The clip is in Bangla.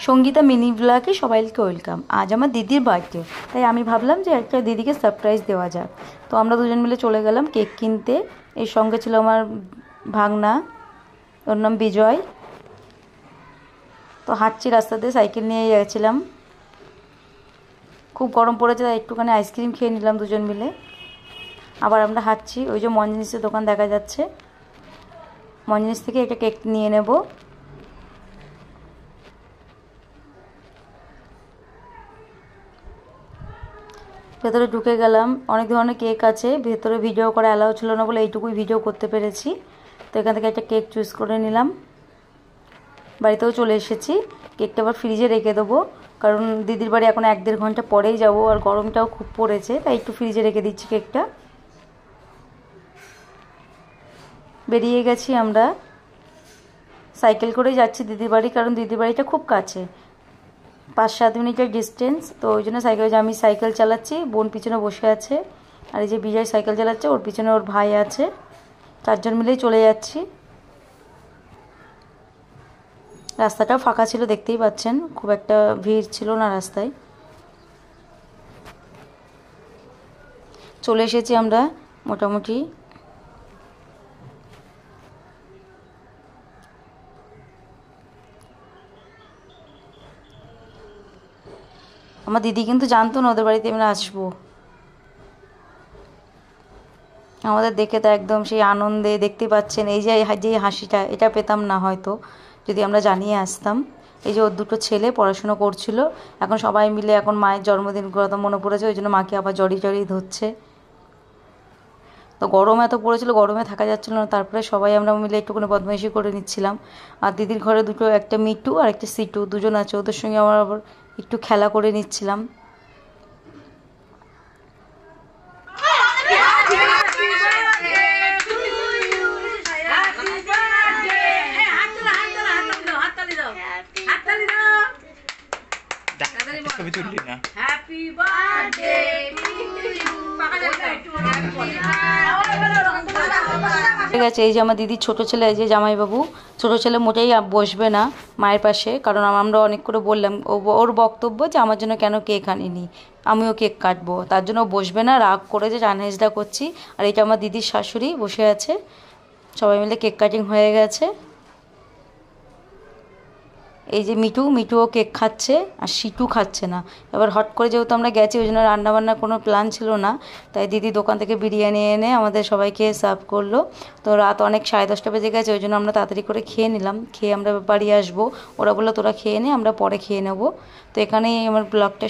সঙ্গীতা মিনি ব্লগে সবাইকে ওয়েলকাম। আজ আমার দিদির বার্থডে, তাই আমি ভাবলাম যে একটা দিদিকে সারপ্রাইজ দেওয়া যাক। তো আমরা দুজন মিলে চলে গেলাম কেক কিনতে। এর সঙ্গে ছিল আমার ভাগনা, ওর নাম বিজয়। তো হাঁটছি রাস্তা দিয়ে, সাইকেল নিয়ে গেছিলাম। খুব গরম পড়েছে, তাই একটুখানি আইসক্রিম খেয়ে নিলাম দুজন মিলে। আবার আমরা হাঁটছি, ওই যে মঞ্জিনিসের দোকান দেখা যাচ্ছে, মঞ্জিনিস থেকে একটা কেক নিয়ে নেব। ভেতরে ঢুকে গেলাম, অনেক ধরনের কেক আছে। ভেতরে ভিডিও করা অ্যালাউ ছিল না বলে এইটুকুই ভিডিও করতে পেরেছি। তো এখান থেকে একটা কেক চুজ করে নিলাম। বাড়িতেও চলে এসেছি। কেকটা আবার ফ্রিজে রেখে দেবো, কারণ দিদির বাড়ি এখন 1-1.5 ঘন্টা পরেই যাব, আর গরমটাও খুব পড়েছে, তাই একটু ফ্রিজে রেখে দিচ্ছি কেকটা। বেরিয়ে গেছি আমরা, সাইকেল করেই যাচ্ছি দিদির বাড়ি, কারণ দিদির বাড়িটা খুব কাছে, 5-7 মিনিটের ডিস্টেন্স। তো ওই জন্য আমি সাইকেল চালাচ্ছি, বোন পিছনে বসে আছে, আর এই যে বিজয় সাইকেল চালাচ্ছে, ওর পিছনে ওর ভাই আছে। 4 জন মিলেই চলে যাচ্ছি। রাস্তাটাও ফাঁকা ছিল, দেখতেই পাচ্ছেন, খুব একটা ভিড় ছিল না রাস্তায়। চলে এসেছি আমরা মোটামুটি। আমার দিদি কিন্তু জানতো না ওদের বাড়িতে আমরা আসবো। আমাদের দেখে তো একদম সেই আনন্দে, দেখতে পাচ্ছেন এই যে হাসিটা, এটা পেতাম না হয়তো যদি আমরা জানিয়ে আসতাম। এই যে ওর 2টো ছেলে পড়াশুনো করছিল, এখন সবাই মিলে এখন মায়ের জন্মদিন কথা মনে পড়েছে, ওই জন্য মাকে আবার জড়িয়ে ধরছে। তো গরম এত পড়েছিল, গরমে থাকা যাচ্ছিল না, তারপরে সবাই আমরা মিলে একটুখানি বদমাইশি করে নিচ্ছিলাম। আর দিদির ঘরে একটা মিটু আর একটা সিটু, দুজন আছে, ওদের সঙ্গে আমরা আবার একটু খেলা করে নিচ্ছিলাম। ঠিক আছে, এই যে আমার দিদির ছোট ছেলে, এই যে জামাইবাবু, ছোট ছেলে মোটেই বসবে না মায়ের পাশে, কারণ আমরা অনেক করে বললাম, ওর বক্তব্য যে আমার জন্য কেন কেক আনিনি, আমিও কেক কাটবো, তার জন্য বসবে না, রাগ করে যে টানহেজদা করছি। আর এটা আমার দিদির শাশুড়ি বসে আছে, সবাই মিলে কেক কাটিং হয়ে গেছে। এই যে মিঠুও কেক খাচ্ছে, আর সিটু খাচ্ছে না। এবার হট করে যেহেতু আমরা গেছি, ওই জন্য রান্নাবান্নার কোনো প্ল্যান ছিল না, তাই দিদি দোকান থেকে বিরিয়ানি এনে আমাদের সবাইকে সার্ভ করলো। তো রাত অনেক 10:30 বেজে গেছে, ওই জন্য আমরা তাড়াতাড়ি করে খেয়ে নিলাম, খেয়ে আমরা বাড়ি আসবো। ওরা বললো তোরা খেয়ে নে, আমরা পরে খেয়ে নেবো। তো এখানেই আমার ব্লগটা